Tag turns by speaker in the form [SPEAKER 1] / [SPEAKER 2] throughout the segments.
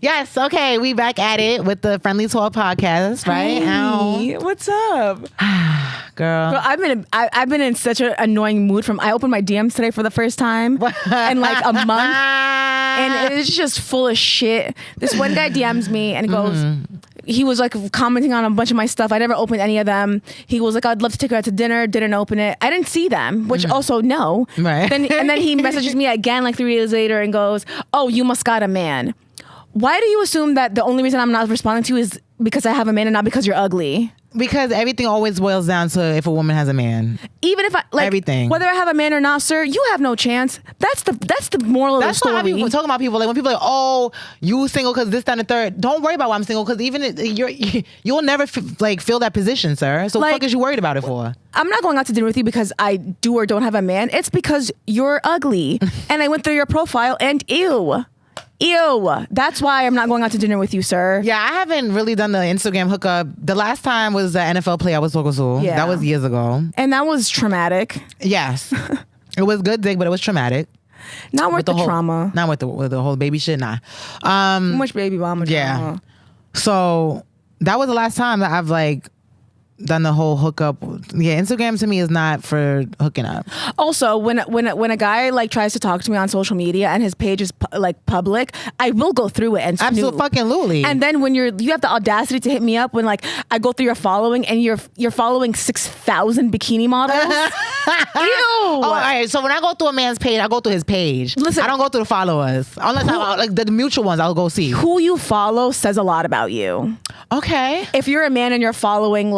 [SPEAKER 1] Yes, okay, we back at it with the Friendly Talk podcast, right?
[SPEAKER 2] Hey, what's up?
[SPEAKER 1] Girl,
[SPEAKER 2] I've been in such an annoying mood I opened my DMs today for the first time in like a month, and it's just full of shit. This one guy DMs me and goes, he was like commenting on a bunch of my stuff. I never opened any of them. He was like, I'd love to take her out to dinner. Didn't open it. I didn't see them, which also no.
[SPEAKER 1] Right.
[SPEAKER 2] And then he messages me again like 3 days later and goes, oh, you must got a man. Why do you assume that the only reason I'm not responding to you is because I have a man and not because you're ugly?
[SPEAKER 1] because everything always boils down to if a woman has a man.
[SPEAKER 2] Even if I like
[SPEAKER 1] everything,
[SPEAKER 2] whether I have a man or not, sir, you have no chance. That's the moral of the story.
[SPEAKER 1] That's why people talking about people like when people are like, oh, you single because this, that, and the third. Don't worry about why I'm single because even you'll never feel that position, sir. So what the fuck is you worried about it for?
[SPEAKER 2] I'm not going out to dinner with you because I do or don't have a man. It's because you're ugly, and I went through your profile and ew. That's why I'm not going out to dinner with you, sir.
[SPEAKER 1] Yeah, I haven't really done the Instagram hookup. The last time was the NFL play I was talking to.
[SPEAKER 2] Yeah.
[SPEAKER 1] That was years ago.
[SPEAKER 2] And that was traumatic.
[SPEAKER 1] Yes. It was good dick, but it was traumatic.
[SPEAKER 2] Not worth the trauma.
[SPEAKER 1] Not with the whole baby shit, nah.
[SPEAKER 2] Too much baby mama drama.
[SPEAKER 1] Yeah. So that was the last time that I've done the whole hookup. Yeah, Instagram to me is not for hooking up.
[SPEAKER 2] Also, when a guy tries to talk to me on social media and his page is public, I will go through it and snoop.
[SPEAKER 1] Absolutely.
[SPEAKER 2] And then when you have the audacity to hit me up when I go through your following and you're following 6,000 bikini models. Ew.
[SPEAKER 1] Oh, all right. So when I go through a man's page, I go through his page.
[SPEAKER 2] Listen,
[SPEAKER 1] I don't go through the followers unless the mutual ones. I'll go see
[SPEAKER 2] who you follow says a lot about you.
[SPEAKER 1] Okay.
[SPEAKER 2] If you're a man and you're following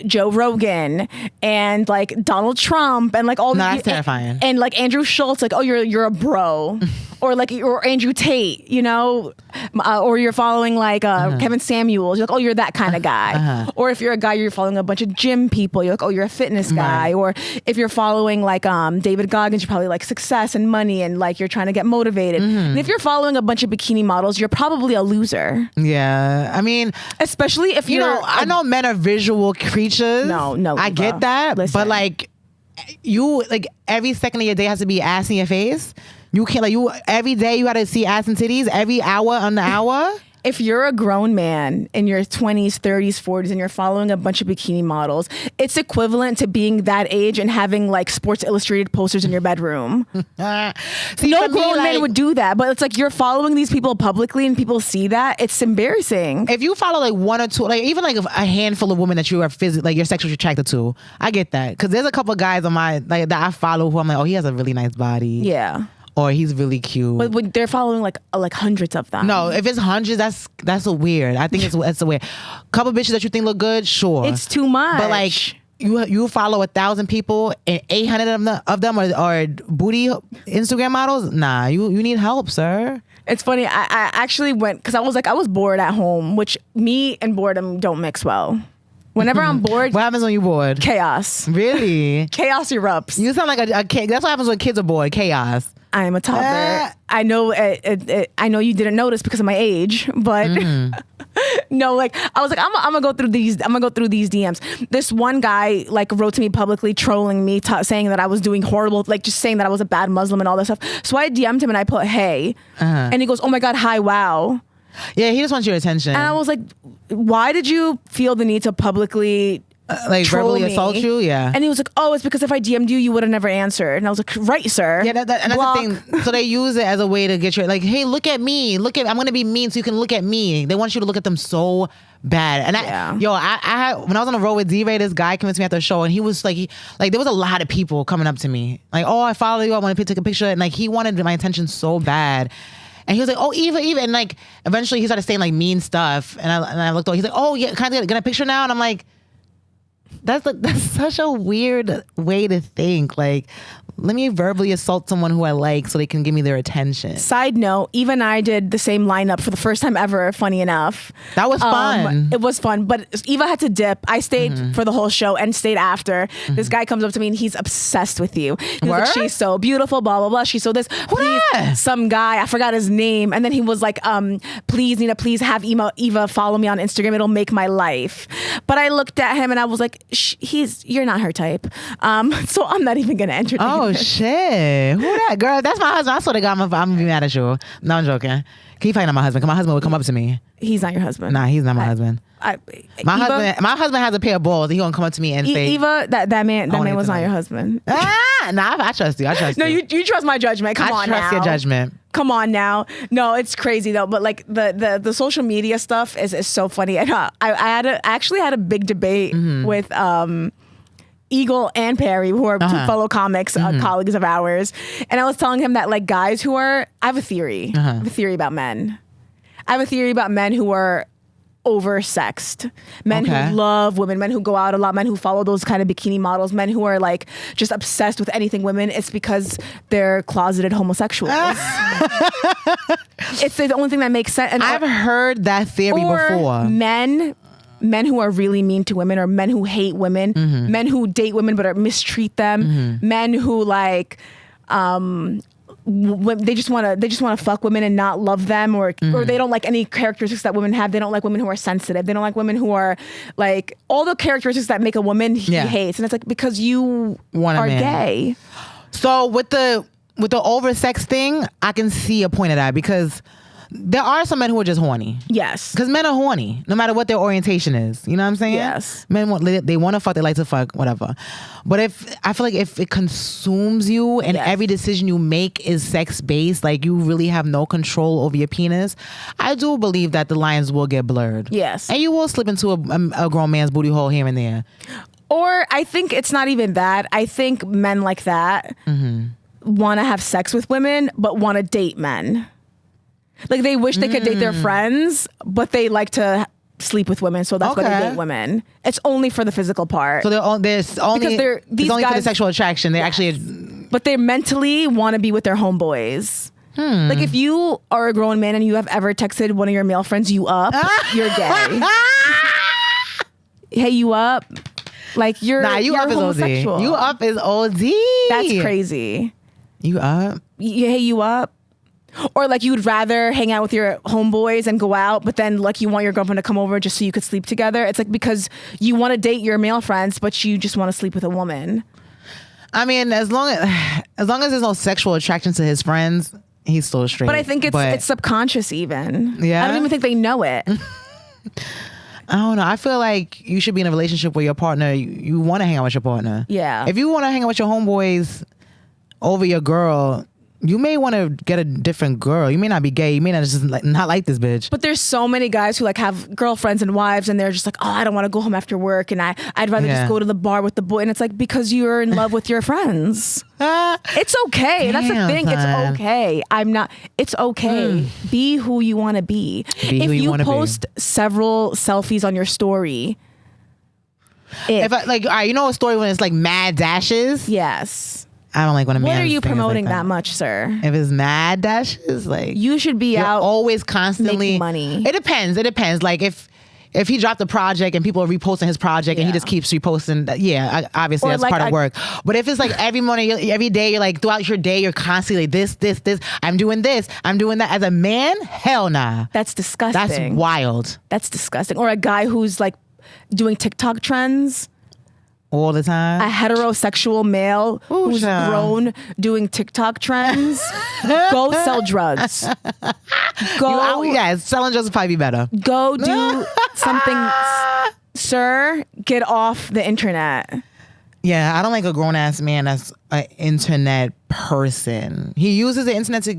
[SPEAKER 2] Joe Rogan and Donald Trump and all
[SPEAKER 1] that's terrifying.
[SPEAKER 2] And Andrew Schultz, you're a bro. or Andrew Tate, or you're following Kevin Samuels, you're you're that kind of guy. Or if you're a guy, you're following a bunch of gym people, you're you're a fitness guy. Right. Or if you're following David Goggins, you're probably success and money and you're trying to get motivated. And if you're following a bunch of bikini models, you're probably a loser.
[SPEAKER 1] Yeah, I mean,
[SPEAKER 2] especially if
[SPEAKER 1] I know men are visual creatures.
[SPEAKER 2] No,
[SPEAKER 1] I get that.
[SPEAKER 2] Listen.
[SPEAKER 1] But you every second of your day has to be ass in your face. You can't every day you got to see ass and titties every hour on the hour.
[SPEAKER 2] If you're a grown man in your 20s, 30s, 40s, and you're following a bunch of bikini models, it's equivalent to being that age and having Sports Illustrated posters in your bedroom.
[SPEAKER 1] See,
[SPEAKER 2] no grown man would do that, but it's you're following these people publicly and people see that. It's embarrassing.
[SPEAKER 1] If you follow one or two, even a handful of women that you are physically, you're sexually attracted to, I get that. Because there's a couple of guys on my, that I follow who I'm oh, he has a really nice body.
[SPEAKER 2] Yeah.
[SPEAKER 1] Or he's really cute.
[SPEAKER 2] But when they're following hundreds of them.
[SPEAKER 1] No, if it's hundreds, that's a weird. I think it's a weird. Couple bitches that you think look good, sure.
[SPEAKER 2] It's too much.
[SPEAKER 1] But you follow 1,000 people and 800 of them are booty Instagram models. Nah, you need help, sir.
[SPEAKER 2] It's funny. I actually went because I was bored at home, which me and boredom don't mix well. Whenever I'm bored,
[SPEAKER 1] what happens when you're bored?
[SPEAKER 2] Chaos.
[SPEAKER 1] Really?
[SPEAKER 2] Chaos erupts.
[SPEAKER 1] You sound like a kid. That's what happens when kids are bored. Chaos.
[SPEAKER 2] I am a toddler. I know. I know you didn't notice because of my age, but no. I was I'm gonna go through these. I'm gonna go through these DMs. This one guy wrote to me publicly, trolling me, saying that I was doing horrible, just saying that I was a bad Muslim and all that stuff. So I DM'd him and I put hey, and he goes, oh my god, hi, wow.
[SPEAKER 1] Yeah, he just wants your attention.
[SPEAKER 2] And I was like, why did you feel the need to publicly
[SPEAKER 1] verbally assault you? Yeah.
[SPEAKER 2] And he was like, oh, it's because if I DM'd you, you would have never answered. And I was like, right, sir.
[SPEAKER 1] Yeah, and that's the thing. So they use it as a way to get you hey, look at me. I'm going to be mean so you can look at me. They want you to look at them so bad. And I when I was on the road with D-Ray, this guy convinced me after the show, and he was there was a lot of people coming up to me. Oh, I follow you. I want to take a picture. And he wanted my attention so bad. And he was like, oh, Eva. And eventually he started saying mean stuff. And I looked over, he's like, oh yeah, can I get a picture now? And I'm like, that's such a weird way to think. Let me verbally assault someone who I like so they can give me their attention.
[SPEAKER 2] Side note, Eva and I did the same lineup for the first time ever, funny enough.
[SPEAKER 1] That was fun.
[SPEAKER 2] It was fun, but Eva had to dip. I stayed for the whole show and stayed after. This guy comes up to me and he's obsessed with you. He's like, she's so beautiful, blah, blah, blah. She's so this. Please, some guy, I forgot his name. And then he was like, please, Nina, please have Eva follow me on Instagram. It'll make my life. But I looked at him and I was like, you're not her type. So I'm not even going to entertain
[SPEAKER 1] Oh shit! Who that girl? That's my husband. I swear to God, I'm gonna be mad at you. No, I'm joking. Can you find out my husband? Cause my husband would come up to me.
[SPEAKER 2] He's not your husband.
[SPEAKER 1] Nah, he's not my husband. My husband has a pair of balls. He gonna come up to me and say,
[SPEAKER 2] Eva, that man was not your husband.
[SPEAKER 1] Nah, I trust you.
[SPEAKER 2] No, you trust my judgment. Come on now.
[SPEAKER 1] I trust your judgment.
[SPEAKER 2] Come on now. No, it's crazy though. But like the social media stuff is so funny. And I actually had a big debate with Eagle and Perry, who are two fellow comics, colleagues of ours. And I was telling him that like guys who are, I have a theory. I have a theory about men. I have a theory about men who are oversexed, men who love women, men who go out a lot, men who follow those kind of bikini models, men who are like just obsessed with anything women. It's because they're closeted homosexuals. It's the only thing that makes sense. And
[SPEAKER 1] I've heard that theory before.
[SPEAKER 2] Men who are really mean to women, or men who hate women, men who date women but mistreat them, men who like they just want to fuck women and not love them, or they don't like any characteristics that women have. They don't like women who are sensitive. They don't like women who are like all the characteristics that make a woman he hates. And it's like, because you are gay.
[SPEAKER 1] So with the oversex thing, I can see a point of that, because there are some men who are just horny.
[SPEAKER 2] Yes.
[SPEAKER 1] Because men are horny, no matter what their orientation is. You know what I'm saying?
[SPEAKER 2] Yes.
[SPEAKER 1] Men want to fuck, they like to fuck, whatever. But I feel like if it consumes you and every decision you make is sex-based, like you really have no control over your penis, I do believe that the lines will get blurred.
[SPEAKER 2] Yes.
[SPEAKER 1] And you will slip into a grown man's booty hole here and there.
[SPEAKER 2] Or I think it's not even that. I think men like that want to have sex with women, but want to date men. Like they wish they could date their friends, but they like to sleep with women, so that's why they date women. It's only for the physical part.
[SPEAKER 1] So it's only for the sexual attraction. They actually,
[SPEAKER 2] but they mentally want to be with their homeboys. Like if you are a grown man and you have ever texted one of your male friends, "You up?" You're gay. Hey, you up? Like you're
[SPEAKER 1] up
[SPEAKER 2] homosexual.
[SPEAKER 1] is OD. You up is OD.
[SPEAKER 2] That's crazy.
[SPEAKER 1] You up?
[SPEAKER 2] Hey, you up? Or like you'd rather hang out with your homeboys and go out, but then like you want your girlfriend to come over just so you could sleep together. It's like because you want to date your male friends, but you just want to sleep with a woman.
[SPEAKER 1] I mean, as long as there's no sexual attraction to his friends, he's still straight.
[SPEAKER 2] But I think it's subconscious even.
[SPEAKER 1] Yeah.
[SPEAKER 2] I don't even think they know it.
[SPEAKER 1] I don't know. I feel like you should be in a relationship with your partner. You want to hang out with your partner.
[SPEAKER 2] Yeah.
[SPEAKER 1] If you want to hang out with your homeboys over your girl, you may want to get a different girl. You may not be gay. You may not just not like this bitch.
[SPEAKER 2] But there's so many guys who like have girlfriends and wives, and they're just like, oh, I don't want to go home after work, and I'd rather just go to the bar with the boy. And it's like, because you're in love with your friends. It's okay. That's the thing. It's okay. It's okay. Be who you want to be. If you post several selfies on your story.
[SPEAKER 1] If I, like, all right, you know a story when it's like mad dashes?
[SPEAKER 2] Yes.
[SPEAKER 1] I don't like when a man.
[SPEAKER 2] What are you promoting like that much, sir?
[SPEAKER 1] If it's mad dashes, like
[SPEAKER 2] you should be out
[SPEAKER 1] always constantly
[SPEAKER 2] making money.
[SPEAKER 1] It depends. Like if he dropped a project and people are reposting his project and he just keeps reposting, obviously that's part of work. But if it's like every morning, every day, you're like throughout your day, you're constantly this. I'm doing this. I'm doing that. As a man, hell nah.
[SPEAKER 2] That's disgusting.
[SPEAKER 1] That's wild.
[SPEAKER 2] That's disgusting. Or a guy who's like doing TikTok trends.
[SPEAKER 1] All the time.
[SPEAKER 2] A heterosexual male who's grown doing TikTok trends. Go sell drugs.
[SPEAKER 1] Selling drugs would probably be better.
[SPEAKER 2] Go do something. Sir, get off the internet.
[SPEAKER 1] Yeah, I don't like a grown-ass man that's an internet person. He uses the internet to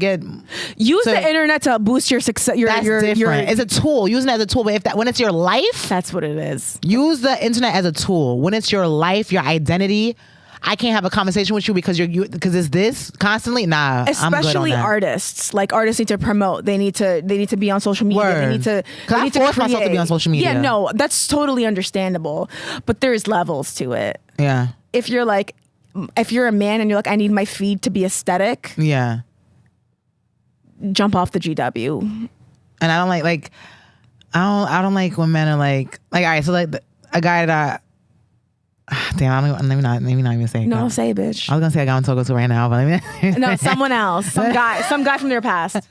[SPEAKER 2] use the internet to boost your success.
[SPEAKER 1] That's different. It's a tool. Using it as a tool, but when it's your life,
[SPEAKER 2] that's what it is.
[SPEAKER 1] Use the internet as a tool. When it's your life, your identity, I can't have a conversation with you because it's this constantly. Nah,
[SPEAKER 2] especially
[SPEAKER 1] I'm good on that.
[SPEAKER 2] artists. Like artists need to promote. They need to be on social media.
[SPEAKER 1] Word.
[SPEAKER 2] They need to.
[SPEAKER 1] I force myself to be on social media.
[SPEAKER 2] Yeah, no, that's totally understandable. But there's levels to it.
[SPEAKER 1] Yeah.
[SPEAKER 2] If you're a man and you're like, I need my feed to be aesthetic.
[SPEAKER 1] Yeah.
[SPEAKER 2] Jump off the GW.
[SPEAKER 1] And I don't like I don't like when men are like all right, so like a guy that damn, let me not even say.
[SPEAKER 2] No, say it, bitch.
[SPEAKER 1] I was gonna say a guy I'm talking to right now, but
[SPEAKER 2] no, someone else, some guy from their past.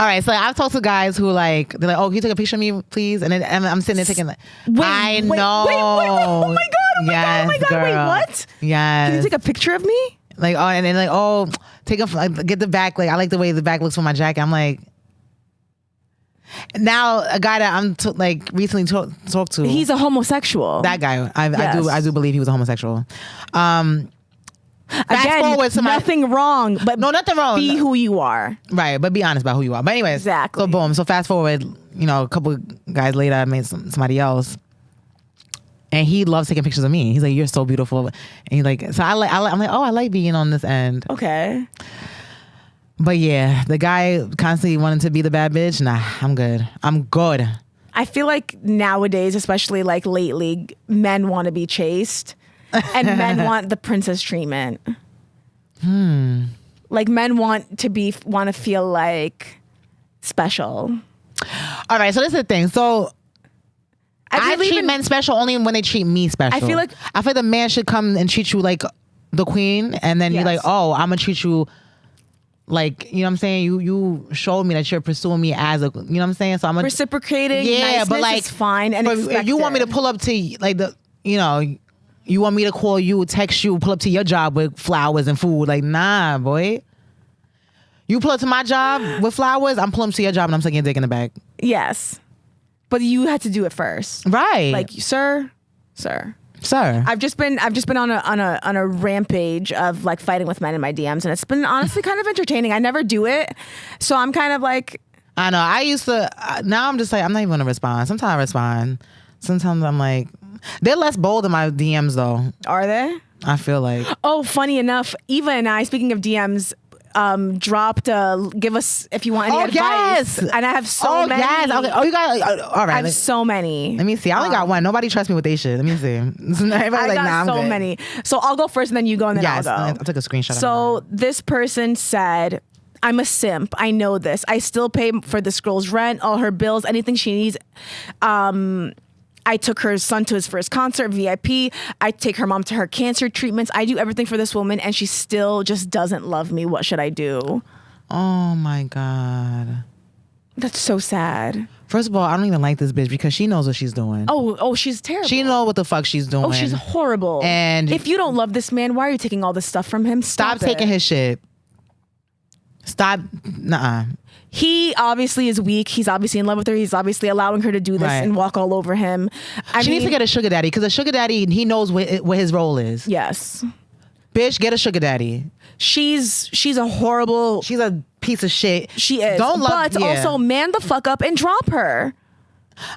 [SPEAKER 1] All right, so I've talked to guys who like they're like, "Oh, can you take a picture of me, please?" And then I'm sitting there taking like, I know.
[SPEAKER 2] Wait, oh my god,
[SPEAKER 1] girl.
[SPEAKER 2] wait, what?
[SPEAKER 1] Yes.
[SPEAKER 2] Can you take a picture of me?
[SPEAKER 1] Like, oh, and then like, oh, get the back. Like, I like the way the back looks for my jacket. I'm like, now a guy that I'm recently talked to.
[SPEAKER 2] He's a homosexual.
[SPEAKER 1] That guy, I do believe he was a homosexual.
[SPEAKER 2] Again,
[SPEAKER 1] forward to
[SPEAKER 2] nothing wrong, but
[SPEAKER 1] no, nothing wrong.
[SPEAKER 2] Be who you are.
[SPEAKER 1] Right, but be honest about who you are. But anyways,
[SPEAKER 2] exactly.
[SPEAKER 1] So boom. So fast forward, a couple guys later, I met somebody else, and he loves taking pictures of me. He's like, "You're so beautiful," and he's like, so I'm like, oh, I like being on this end.
[SPEAKER 2] Okay.
[SPEAKER 1] But yeah, the guy constantly wanting to be the bad bitch. Nah, I'm good.
[SPEAKER 2] I feel like nowadays, especially like lately, men want to be chased. And men want the princess treatment. Like men want to feel like special.
[SPEAKER 1] All right, so this is the thing. So I treat men special only when they treat me special. I feel like the man should come and treat you like the queen, and then you're like, oh, I'm gonna treat you like, you know what I'm saying? You showed me that you're pursuing me as a, you know what I'm saying? So I'm
[SPEAKER 2] reciprocating. Yeah, but like, is fine and
[SPEAKER 1] if you want me to pull up to like you want me to call you, text you, pull up to your job with flowers and food. Like, nah, boy. You pull up to my job with flowers, I'm pulling up to your job and I'm sucking your dick in the back.
[SPEAKER 2] Yes. But you had to do it first.
[SPEAKER 1] Right.
[SPEAKER 2] Like, sir. I've just been on a rampage of like fighting with men in my DMs, and it's been honestly kind of entertaining. I never do it. So I'm kind of like,
[SPEAKER 1] I know. I used to, now I'm just like, I'm not even going to respond. Sometimes I respond. Sometimes I'm like, they're less bold in my DMs though.
[SPEAKER 2] Are they?
[SPEAKER 1] I feel like.
[SPEAKER 2] Oh, funny enough, Eva and I, speaking of DMs, dropped give us if you want any advice. Yes. And I have so many. Yes. Okay. Oh, you got all right. I have so many.
[SPEAKER 1] Let me see. I only got one. Nobody trusts me with their shit. Let me see. Everybody's
[SPEAKER 2] like, nah, I'm so many. So I'll go first and then you go and then I'll go.
[SPEAKER 1] I'll take a screenshot.
[SPEAKER 2] So this person said, I'm a simp. I know this. I still pay for this girl's rent, all her bills, anything she needs. I took her son to his first concert, VIP. I take her mom to her cancer treatments. I do everything for this woman and she still just doesn't love me. What should I do?
[SPEAKER 1] Oh my God.
[SPEAKER 2] That's so sad.
[SPEAKER 1] First of all, I don't even like this bitch because she knows what she's doing.
[SPEAKER 2] Oh, she's terrible.
[SPEAKER 1] She knows what the fuck she's doing.
[SPEAKER 2] Oh, she's horrible.
[SPEAKER 1] And
[SPEAKER 2] if you don't love this man, why are you taking all this stuff from him?
[SPEAKER 1] Stop taking his shit. Stop. Nuh-uh.
[SPEAKER 2] He obviously is weak. He's obviously in love with her. He's obviously allowing her to do this and walk all over him.
[SPEAKER 1] She needs to get a sugar daddy because a sugar daddy, he knows what his role is.
[SPEAKER 2] Yes.
[SPEAKER 1] Bitch, get a sugar daddy.
[SPEAKER 2] She's a horrible.
[SPEAKER 1] She's a piece of shit.
[SPEAKER 2] She is. But also man the fuck up and drop her.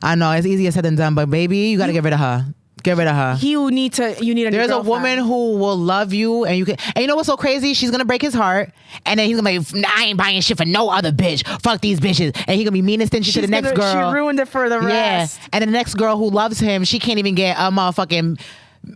[SPEAKER 1] I know it's easier said than done, but baby, you got to get rid of her. Get rid of her.
[SPEAKER 2] You need a
[SPEAKER 1] There's a woman who will love you and you know what's so crazy? She's gonna break his heart and then he's gonna be like, I ain't buying shit for no other bitch. Fuck these bitches. And he's gonna be mean and stingy to the next girl.
[SPEAKER 2] She ruined it for the rest.
[SPEAKER 1] Yeah. And the next girl who loves him, she can't even get a motherfucking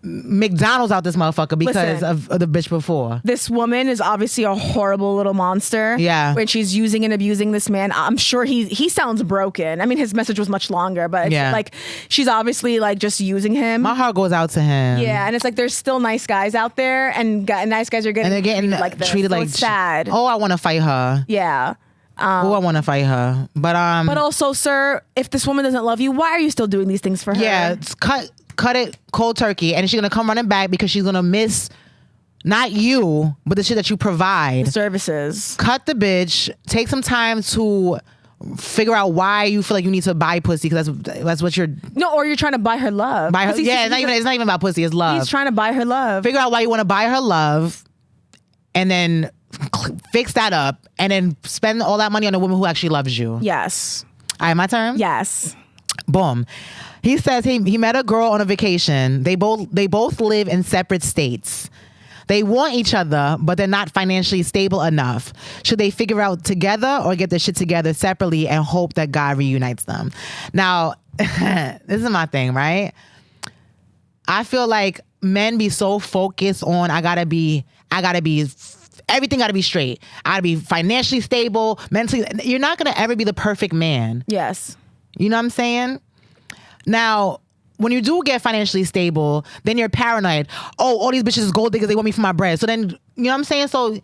[SPEAKER 1] McDonald's out this motherfucker because of the bitch before.
[SPEAKER 2] This woman is obviously a horrible little monster.
[SPEAKER 1] Yeah.
[SPEAKER 2] When she's using and abusing this man. I'm sure he sounds broken. I mean, his message was much longer, but like she's obviously like just using him.
[SPEAKER 1] My heart goes out to him.
[SPEAKER 2] Yeah, and it's like there's still nice guys out there and nice guys are getting treated like this. So it's sad.
[SPEAKER 1] Oh, I want to fight her.
[SPEAKER 2] Yeah.
[SPEAKER 1] I want to fight her. But
[SPEAKER 2] also, sir, if this woman doesn't love you, why are you still doing these things for her?
[SPEAKER 1] Yeah, cut it cold turkey, and she's gonna come running back because she's gonna miss not you, but the shit that you provide.
[SPEAKER 2] The services.
[SPEAKER 1] Cut the bitch. Take some time to figure out why you feel like you need to buy pussy because that's what you're.
[SPEAKER 2] No, or you're trying to buy her love.
[SPEAKER 1] It's not even about pussy. It's love.
[SPEAKER 2] He's trying to buy her love.
[SPEAKER 1] Figure out why you want to buy her love, and then fix that up, and then spend all that money on a woman who actually loves you.
[SPEAKER 2] Yes.
[SPEAKER 1] All right, my turn.
[SPEAKER 2] Yes.
[SPEAKER 1] Boom. He says he met a girl on a vacation. They both live in separate states. They want each other, but they're not financially stable enough. Should they figure out together or get their shit together separately and hope that God reunites them? Now, this is my thing, right? I feel like men be so focused on everything gotta be straight. I gotta be financially stable, mentally. You're not gonna ever be the perfect man.
[SPEAKER 2] Yes.
[SPEAKER 1] You know what I'm saying? Now, when you do get financially stable, then you're paranoid. Oh, all these bitches is gold diggers. They want me for my bread. So then, you know what I'm saying? So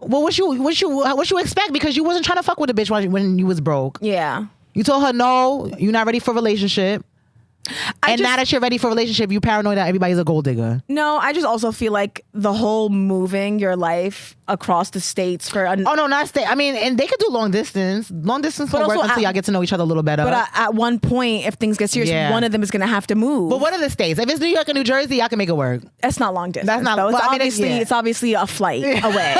[SPEAKER 1] Well, what you expect? Because you wasn't trying to fuck with a bitch when you was broke.
[SPEAKER 2] Yeah.
[SPEAKER 1] You told her no, you're not ready for a relationship. Now that you're ready for a relationship, you paranoid that everybody's a gold digger.
[SPEAKER 2] No, I just also feel like the whole moving your life across the states for...
[SPEAKER 1] oh, no, not state. I mean, and they could do long distance. Long distance will work until y'all get to know each other a little better.
[SPEAKER 2] But at one point, if things get serious, one of them is going to have to move.
[SPEAKER 1] But what are the states? If it's New York and New Jersey, y'all can make it work.
[SPEAKER 2] That's not long distance.
[SPEAKER 1] That's not...
[SPEAKER 2] Though.
[SPEAKER 1] It's
[SPEAKER 2] obviously a flight away.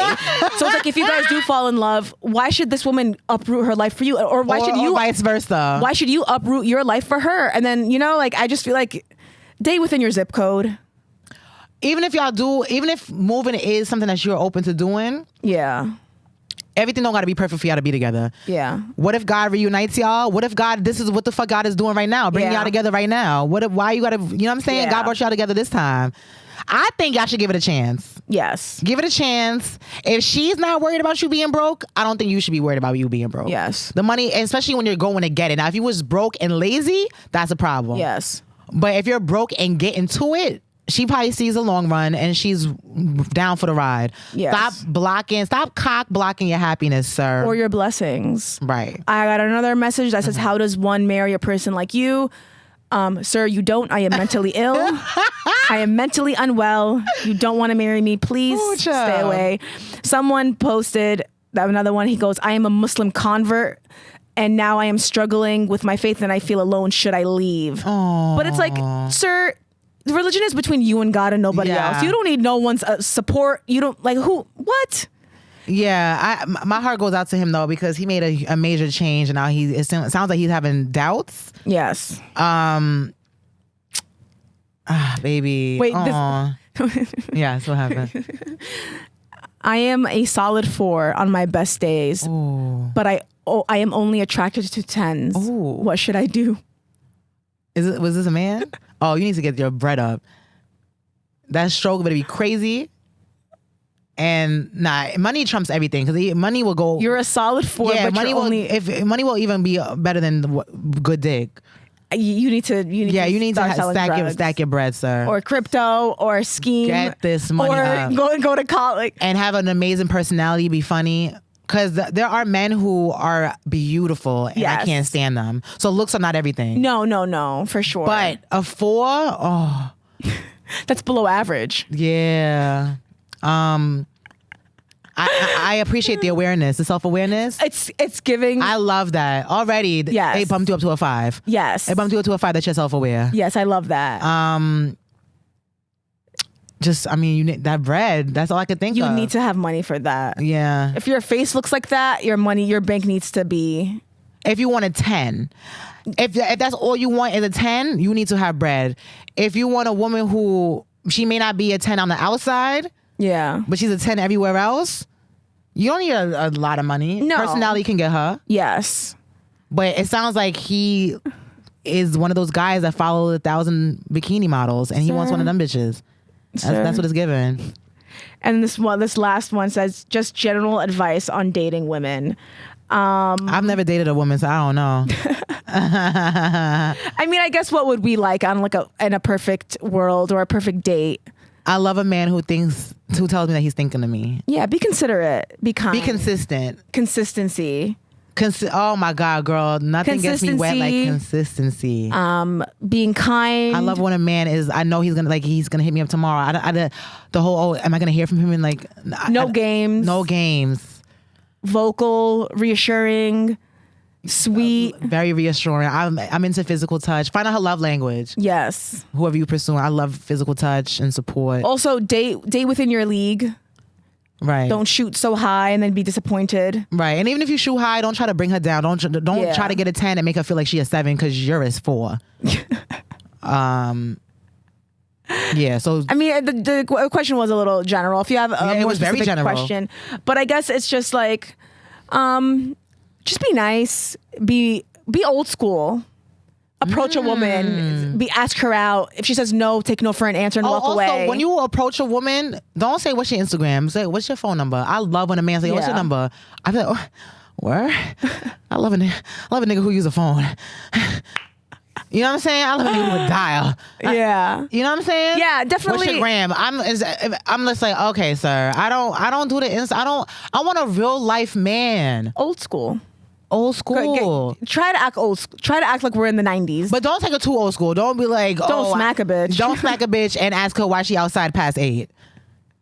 [SPEAKER 2] So it's like, if you guys do fall in love, why should this woman uproot her life for you? Or why should you...
[SPEAKER 1] Or vice versa.
[SPEAKER 2] Why should you uproot your life for her? And then, like, I just feel like date within your zip code.
[SPEAKER 1] Even if moving is something that you're open to doing, everything don't gotta be perfect for y'all to be together.
[SPEAKER 2] Yeah.
[SPEAKER 1] What if God reunites y'all? What if this is what the fuck God is doing right now? Bringing y'all together right now. Why you gotta, you know what I'm saying? God brought y'all together this time. I think y'all should give it a chance.
[SPEAKER 2] Yes.
[SPEAKER 1] Give it a chance. If she's not worried about you being broke, I don't think you should be worried about you being broke.
[SPEAKER 2] Yes.
[SPEAKER 1] The money, especially when you're going to get it. Now, if you was broke and lazy, that's a problem.
[SPEAKER 2] Yes.
[SPEAKER 1] But if you're broke and get into it, she probably sees the long run and she's down for the ride.
[SPEAKER 2] Yes.
[SPEAKER 1] Stop cock blocking your happiness, sir.
[SPEAKER 2] Or your blessings.
[SPEAKER 1] Right.
[SPEAKER 2] I got another message that says, how does one marry a person like you? Sir, you don't. I am mentally ill. I am mentally unwell. You don't want to marry me. Please stay away. Someone posted another one. He goes, I am a Muslim convert. And now I am struggling with my faith and I feel alone. Should I leave?
[SPEAKER 1] Aww.
[SPEAKER 2] But it's like, sir, the religion is between you and God and nobody else. You don't need no one's support. You don't what?
[SPEAKER 1] Yeah, my heart goes out to him though, because he made a major change and now it sounds like he's having doubts.
[SPEAKER 2] Yes.
[SPEAKER 1] Baby.
[SPEAKER 2] Wait.
[SPEAKER 1] Yes, what happened?
[SPEAKER 2] I am a solid 4 on my best days, but I am only attracted to 10s. Ooh. What should I do?
[SPEAKER 1] Was this a man? Oh, you need to get your bread up. That stroke better be crazy. And money trumps everything, because money will go.
[SPEAKER 2] You're a solid 4, but
[SPEAKER 1] money if money will even be better than good dick.
[SPEAKER 2] You need to
[SPEAKER 1] stack your bread, sir.
[SPEAKER 2] Or crypto, or scheme.
[SPEAKER 1] Get this money up.
[SPEAKER 2] Or go to college.
[SPEAKER 1] And have an amazing personality, be funny. Because there are men who are beautiful and I can't stand them. So looks are not everything.
[SPEAKER 2] No, for sure.
[SPEAKER 1] But a 4,
[SPEAKER 2] that's below average.
[SPEAKER 1] Yeah. I appreciate the awareness, the self-awareness.
[SPEAKER 2] It's giving.
[SPEAKER 1] I love that. Already, they bumped you up to a 5.
[SPEAKER 2] Yes.
[SPEAKER 1] They bumped you up to a 5 that you're self-aware.
[SPEAKER 2] Yes, I love that.
[SPEAKER 1] That bread, that's all I could think of.
[SPEAKER 2] You need to have money for that.
[SPEAKER 1] Yeah.
[SPEAKER 2] If your face looks like that, your bank needs to be.
[SPEAKER 1] If you want a 10. If that's all you want is a 10, you need to have bread. If you want a woman who, she may not be a 10 on the outside, but she's a 10 everywhere else, you don't need a lot of money.
[SPEAKER 2] No.
[SPEAKER 1] Personality can get her.
[SPEAKER 2] Yes. But
[SPEAKER 1] it sounds like he is one of those guys that follow 1,000 bikini models and he wants one of them bitches. That's what it's given.
[SPEAKER 2] And this last one says, just general advice on dating women.
[SPEAKER 1] I've never dated a woman, so I don't know.
[SPEAKER 2] I mean, I guess what would we like on in a perfect world or a perfect date?
[SPEAKER 1] I love a man who tells me that he's thinking of me.
[SPEAKER 2] Yeah, be considerate, be kind,
[SPEAKER 1] be consistent.
[SPEAKER 2] Consistency.
[SPEAKER 1] Oh my God, girl! Nothing gets me wet like consistency.
[SPEAKER 2] Being kind.
[SPEAKER 1] I love when a man is. I know he's gonna hit me up tomorrow. The whole. Am I gonna hear from him?
[SPEAKER 2] No games.
[SPEAKER 1] No games.
[SPEAKER 2] Vocal, reassuring, sweet,
[SPEAKER 1] very reassuring. I'm into physical touch. Find out her love language.
[SPEAKER 2] Yes.
[SPEAKER 1] Whoever you pursue, I love physical touch and support.
[SPEAKER 2] Also, date within your league.
[SPEAKER 1] Right.
[SPEAKER 2] Don't shoot so high and then be disappointed.
[SPEAKER 1] Right. And even if you shoot high, don't try to bring her down. Don't try to get a 10 and make her feel like she's a 7 because you're a 4. Yeah. So
[SPEAKER 2] I mean, the question was a little general. If you have a more
[SPEAKER 1] very
[SPEAKER 2] specific
[SPEAKER 1] general
[SPEAKER 2] question, but I guess it's just like, just be nice, be old school. Approach a woman, ask her out. If she says no, take no for an answer and walk away.
[SPEAKER 1] Also, when you approach a woman, don't say what's your Instagram. Say what's your phone number. I love when a man says what's your number. I feel like, where? I love a nigga who use a phone. You know what I'm saying? I love a nigga who a dial.
[SPEAKER 2] Yeah.
[SPEAKER 1] You know what I'm saying?
[SPEAKER 2] Yeah, definitely.
[SPEAKER 1] What's your gram? I'm just like, okay, sir. I don't do the I want a real life man.
[SPEAKER 2] Old school.
[SPEAKER 1] Old school.
[SPEAKER 2] Try to act old. Try to act like we're in the 90s.
[SPEAKER 1] But don't take it too old school. Don't be like,
[SPEAKER 2] don't smack a bitch.
[SPEAKER 1] Don't smack a bitch and ask her why she outside past 8.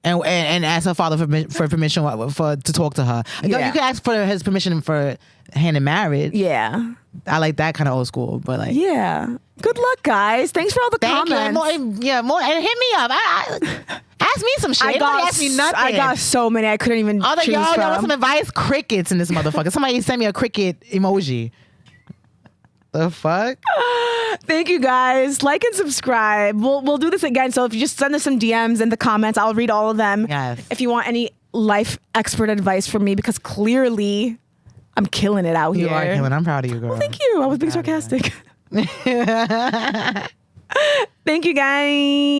[SPEAKER 1] And ask her father for permission to talk to her.
[SPEAKER 2] Yeah.
[SPEAKER 1] You can ask for his permission for hand in marriage.
[SPEAKER 2] Yeah.
[SPEAKER 1] I like that kind of old school, but like,
[SPEAKER 2] yeah. Good luck, guys. Thanks for all the comments.
[SPEAKER 1] More, and hit me up. Ask me some shit. Ask me nothing.
[SPEAKER 2] I got so many I couldn't even choose
[SPEAKER 1] y'all
[SPEAKER 2] from.
[SPEAKER 1] want some advice? Crickets in this motherfucker. Somebody send me a cricket emoji. The fuck?
[SPEAKER 2] Thank you guys. Like and subscribe. We'll do this again. So if you just send us some DMs in the comments, I'll read all of them.
[SPEAKER 1] Yes.
[SPEAKER 2] If you want any life expert advice from me, because clearly I'm killing it out here.
[SPEAKER 1] You are killing. I'm proud of you, girl.
[SPEAKER 2] Well, thank you. I was being sarcastic. Thank you, guys.